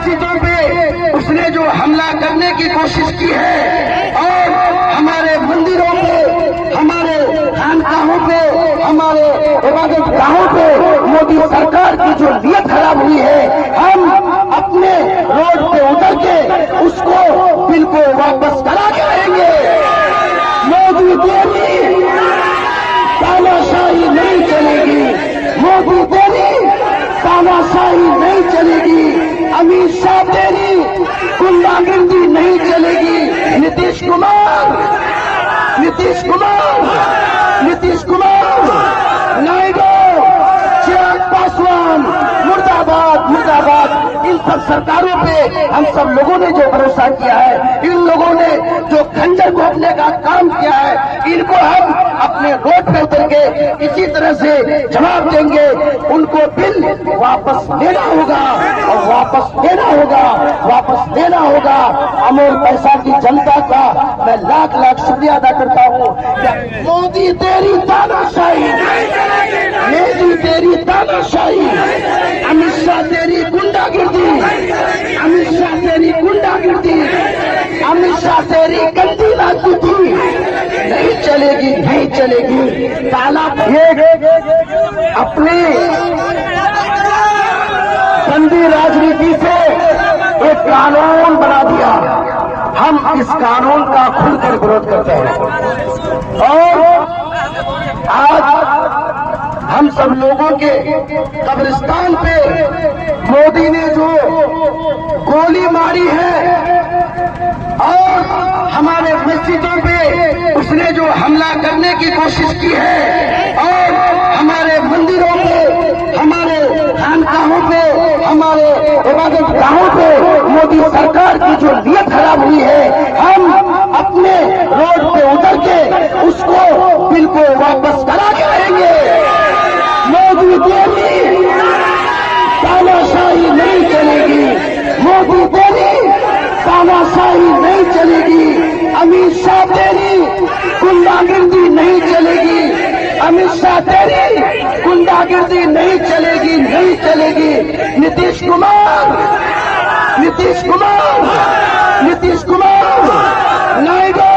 मस्जिदों पे उसने जो हमला करने की कोशिश की है और हमारे मंदिरों पे, हमारे खानकाहों पे, हमारे इबादत गाहों पे मोदी सरकार की जो नीयत खराब हुई है, हम अपने रोड पे उतर के उसको बिल को वापस करा के रहेंगे। मोदी तेरी तानाशाही नहीं चलेगी, मोदी तेरी तानाशाही नहीं चलेगी, अमित शाह तेरी गुंडागर्दी नहीं चलेगी। नीतीश कुमार, नीतीश कुमार, नीतीश कुमार, नायडू, चिराग पासवान, मुर्दाबाद, मुर्दाबाद। इन सब सरकारों पे हम सब लोगों ने जो भरोसा किया है, इन लोगों ने जो खंजर घोंपने का काम किया है, इनको हम अपने रोड पे उतर के इसी तरह से जवाब देंगे। उनको बिल वापस लेना होगा और वापस देना होगा, वापस देना होगा। अमोल पैसा की जनता का मैं लाख लाख शुक्रिया अदा करता हूँ। मोदी तेरी तानाशाही, मोदी तेरी तानाशाही, अमित शाह तेरी गुंडागिर्दी, अमित शाह तेरी गुंडागिर्दी, अमित शाह तेरी गंदी राजनीति नहीं चलेगी, नहीं चलेगी। काला ये अपनी गंदी राजनीति से एक कानून बना दिया। हम इस कानून का खुलकर विरोध करते हैं और आज हम सब लोगों के कब्रिस्तान पे मोदी ने जो गोली मारी है और हमारे मस्जिदों पे उसने जो हमला करने की कोशिश की है और हमारे मंदिरों पे, हमारे खानकाहों पे, हमारे इबादत गाहों पे मोदी सरकार की जो नीयत खराब हुई है, हम अपने रोड पे उतर के उसको बिल को वापस करा के रहेंगे। मोदी तेरी तानाशाही नहीं चलेगी, मोदी तेरी तानाशाही नहीं चलेगी, अमित शाह तेरी गुंडागिर्दी नहीं चलेगी, अमित शाह तेरी गुंडागिर्दी नहीं चलेगी, नहीं चलेगी। नीतीश कुमार, नीतीश कुमार, नीतीश कुमार, नायडू,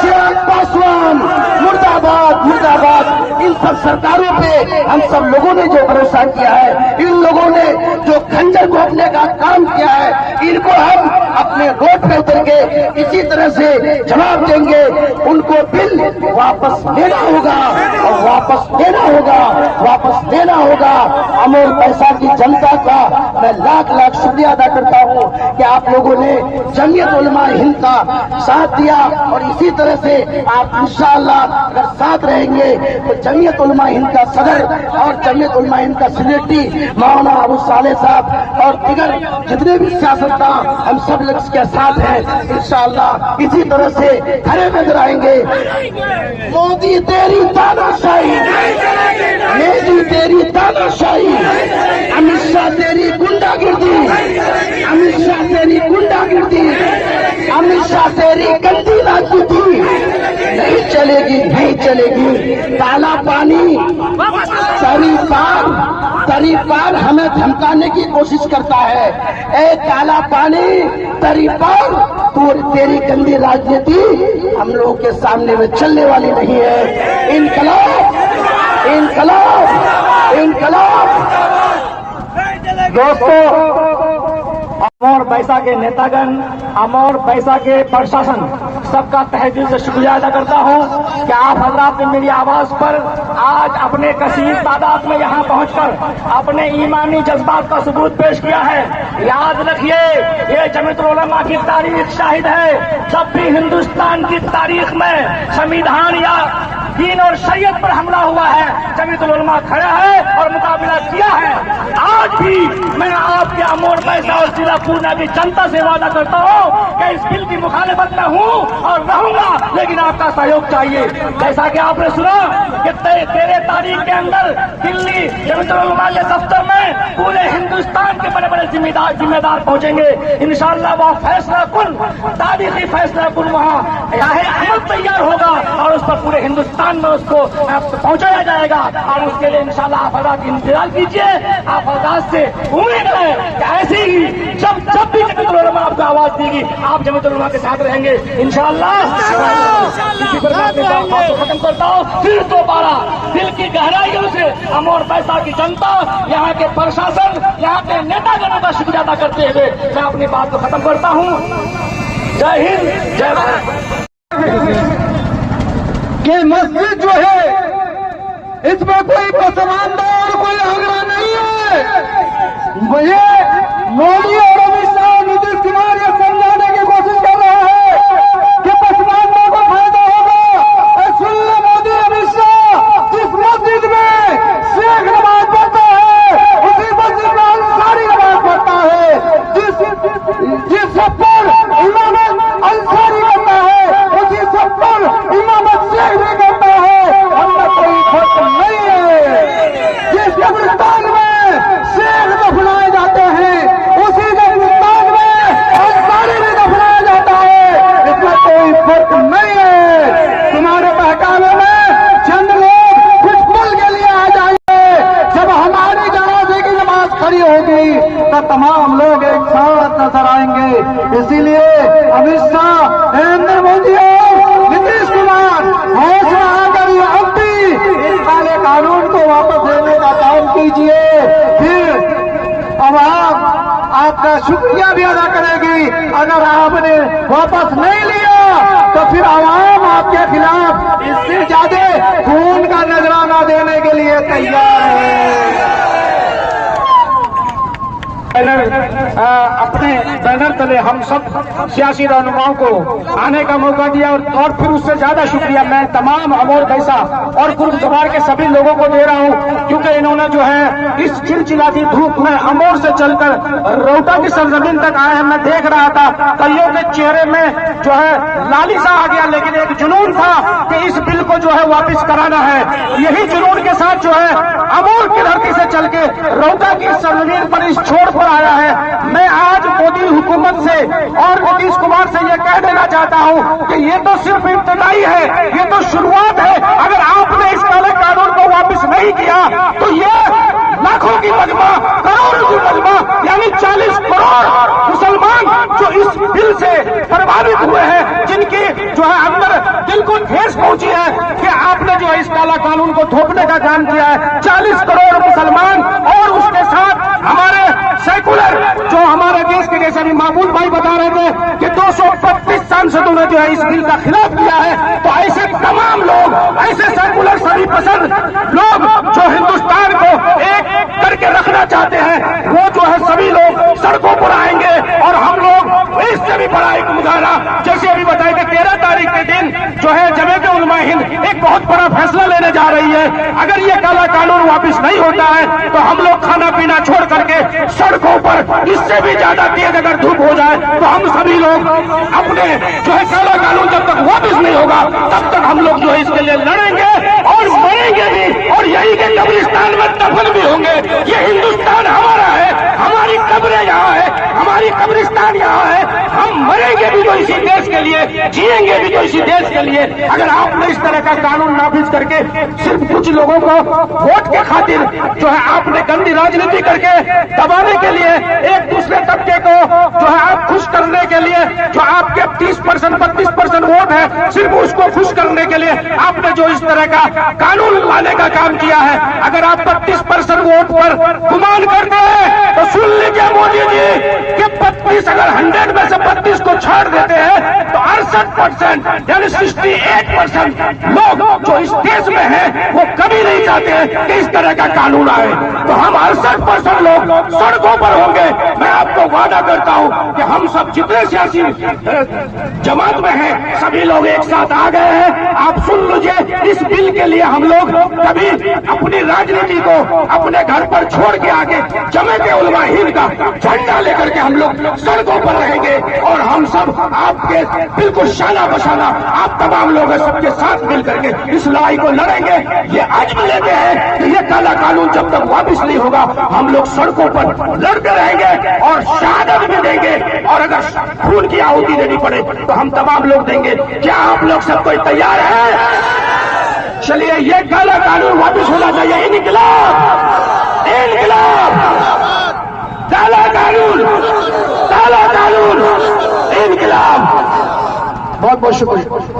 चिराग पासवान, मुर्दाबाद, मुर्दाबाद। इन सब सरकारों पे हम सब लोगों ने जो भरोसा किया है, इन लोगों ने जो खंजर घोंपने का काम किया है, इनको हम अपने रोड पे उतर के इसी तरह से जवाब देंगे। उनको बिल वापस लेना होगा और वापस देना होगा, वापस देना होगा। अमोल पैसा की जनता का मैं लाख लाख शुक्रिया अदा करता हूँ कि आप लोगों ने जमीयत उलमा हिंद का साथ दिया और इसी तरह से आप इंशाअल्लाह अगर साथ रहेंगे तो जमीयत उलमा हिंद का सदर और जमीयत उलमा हिंद का सेक्रेटरी मौलाना अबू सालेह साहब और दिगर जितने भी सियासतदान हम सब लोग इसके साथ हैं। इंशाअल्लाह इसी तरह से खड़े नजर आएंगे। मोदी तेरी तानाशाही, मोदी तेरी तानाशाही, अमित शाह तेरी गुंडागिर्दी, अमित शाह तेरी गुंडागिर्दी, अमित शाह तेरी गंदी राजनीति नहीं चलेगी, नहीं चलेगी। काला पानी तरी पार हमें धमकाने की कोशिश करता है। ए काला पानी तरी पार, तेरी गंदी राजनीति हम लोगों के सामने में चलने वाली नहीं है। इनकलाब, इनकलाब, इनकलाब। दोस्तों, अमर पैसा के नेतागण, अमर पैसा के प्रशासन, सबका तहे दिल से शुक्रिया अदा करता हूं कि आप हजरात ने मेरी आवाज पर आज अपने कसीर तादाद में यहां पहुंचकर अपने ईमानी जज्बात का सबूत पेश किया है। याद रखिए, ये जमीयत उलमा की तारीख शाहिद है। जब भी हिंदुस्तान की तारीख में संविधान या दीन और शरीयत पर हमला हुआ है, जमीयत उलमा खड़ा है और मुकाबला किया है। आज भी मैं आपके अमोल पैसा और जिला पूर्णिया की जनता से वादा करता हूँ कि इस बिल की मुखालिफत में हूँ और रहूंगा, लेकिन आपका सहयोग चाहिए। जैसा कि आपने सुना कि 13 तारीख के अंदर दिल्ली जमीयत उलमा के दफ्तर में पूरे हिंदुस्तान के बड़े बड़े बड़े जिम्मेदार पहुंचेंगे इंशाअल्लाह। वह फैसला कुन, तारीखी फैसला कुन वहाँ अमल तैयार होगा और उस पर पूरे हिंदुस्तान में उसको पहुंचाया जाएगा। और उसके लिए इंशाअल्लाह आप हजरात इंतजार कीजिए। आप हजरात से उम्मीद है कि ऐसे ही जब भी जमीयतुल उलमा आपको आवाज देगी, आप जमीयतुल उलमा के साथ रहेंगे इंशाअल्लाह। इसी पर मैं अपनी बात को खत्म करता हूँ। फिर दोबारा दिल की गहराइयों से अमोर पैसा की जनता, यहाँ के प्रशासन, यहाँ के नेतागणों का शुक्रिया अदा करते हुए मैं अपनी बात को खत्म करता हूँ। जय हिंद, जय भारत। कि मस्जिद जो है इसमें कोई पसमानदा और कोई आगरा नहीं है। मुझे मोदी और अमित शाह, नीतीश कुमार ये समझाने की कोशिश कर रहा है कि पसमानदा को फायदा होगा। सुन लो मोदी अमित शाह, जिस मस्जिद में शेख नमाज पढ़ता है उसी मस्जिद में अंसारी नमाज पढ़ता है। जिस सब पर इमामत अंसारी करता है उसी सब पर इमामत शेख भी करता है। हमने कोई फर्क नहीं है। जिस कब्रिस्तान में शेख दफनाए जाते हैं उसी कब्रिस्तान में अंसारी भी दफनाया जाता है। इसमें कोई फर्क नहीं है। तुम्हारे बहकावे में चंद लोग कुछ पल के लिए आ जाएंगे। जब हमारी जनाजे की नमाज खड़ी होगी तो तमाम लोग एक साथ नजर आएंगे। इसीलिए अमित शाह, नरेंद्र मोदी और नीतीश कुमार हौसला आकर अब भी इस काले कानून को वापस लेने का काम कीजिए। फिर अब आपका शुक्रिया भी अदा करेगी। अगर आपने वापस नहीं लिया तो फिर आवाम आपके खिलाफ इससे ज्यादा खून का नजराना देने के लिए तैयार है। अपने बैनर तले हम सब सियासी रहनुमाओं को आने का मौका दिया और फिर उससे ज्यादा शुक्रिया मैं तमाम अमोर पैसा और गुरुद्वार के सभी लोगों को दे रहा हूं, क्योंकि इन्होंने जो है इस चिलचिलाती धूप में अमोर से चलकर रोहटा की सरजमीन तक आए हैं। मैं देख रहा था कईयों के चेहरे में जो है लालिसा आ गया, लेकिन एक जुनून था कि इस बिल को जो है वापिस कराना है। यही जुनून के साथ जो है अमोर की धरती से चल के रोहटा की सरजमीन पर इस छोड़ पर आया है। मैं आज मोदी हुकूमत से और नीतीश कुमार से ये कह देना चाहता हूं कि ये तो सिर्फ इब्तिदाई है, ये तो शुरुआत है। अगर आपने इस काले कानून को वापस नहीं किया तो ये लाखों की मजमा, करोड़ों की मजमा, यानी 40 करोड़ मुसलमान जो इस बिल से प्रभावित हुए हैं, जिनकी जो है अंदर दिल को ठेस पहुंची है कि आपने जो है इस काला कानून को थोपने का काम किया है। 40 करोड़ मुसलमान और उसके साथ हमारे सेकुलर जो हमारे देश के जैसे भी महमूद भाई बता रहे थे कि 235 सांसदों ने जो है इस बिल का खिलाफ किया है। तो ऐसे तमाम लोग, ऐसे सेकुलर सभी पसंद लोग जो हिंदुस्तान को एक करके रखना चाहते हैं, वो जो है सभी लोग सड़कों पर आएंगे और हम लोग इससे भी बड़ा एक मुजाहरा, जैसे अभी बताए थे 13 तारीख के दिन जो है जमीयत उलमा हिंद एक बहुत बड़ा फैसला लेने जा रही है। अगर ये काला कानून वापिस नहीं होता है तो हम लोग खाना पीना छोड़ करके सड़कों पर इससे भी ज्यादा तेज अगर धूप हो जाए तो हम सभी लोग अपने जो है काला कानून जब तक वापिस नहीं होगा तब तक हम लोग जो है इसके लिए लड़ेंगे और मरेंगे भी, और यही के कब्रिस्तान में दफन भी होंगे। ये हिंदुस्तान हमारा है, हमारी कब्रें यहाँ है, हमारी कब्रिस्तान यहाँ है। हम मरेंगे भी तो इसी देश के लिए, जिएंगे भी तो इसी देश के लिए। अगर आपने इस तरह का कानून नाफिज करके सिर्फ कुछ लोगों को वोट के खातिर जो है आपने गंदी राजनीति करके दबाने के लिए, एक दूसरे तबके को जो है आप खुश करने के लिए, जो आपके 30% 32% वोट है सिर्फ उसको खुश करने के लिए आपने जो इस तरह का कानून लाने का काम किया है। अगर आप 32% वोट पर गुमान करते हैं तो सुन लीजिए मोदी जी कि 32 अगर 100 में से 32 को छोड़ देते हैं तो 68% यानी 68% लोग जो इस देश में हैं वो कभी नहीं चाहते हैं कि इस तरह का कानून आए। तो हम 68% लोग सड़कों पर होंगे। मैं आपको वादा करता हूं कि हम सब जितने सियासी जमात में हैं सभी लोग एक साथ आ गए हैं। आप सुन लीजिए, इस बिल के लिए हम लोग कभी अपनी राजनीति को अपने घर पर छोड़ के आगे जमीयत उलमा हिंद का झंडा लेकर के हम लोग सड़कों पर रहेंगे और हम सब आपके बिल्कुल जाना बसाना आप तमाम लोग सबके साथ मिल करके इस लड़ाई को लड़ेंगे। ये आज भी लेते हैं कि ये काला कानून जब तक वापस नहीं होगा हम लोग सड़कों पर लड़ते रहेंगे और शहादत भी देंगे, और अगर खून की आहुति देनी पड़े तो हम तमाम लोग देंगे। क्या आप लोग सब कोई तैयार है? चलिए, ये काला कानून वापस होना चाहिए। इनकलाब, इनकलाब, काला कानून, काला कानून, इनकलाब। बहुत बहुत शुक्रिया।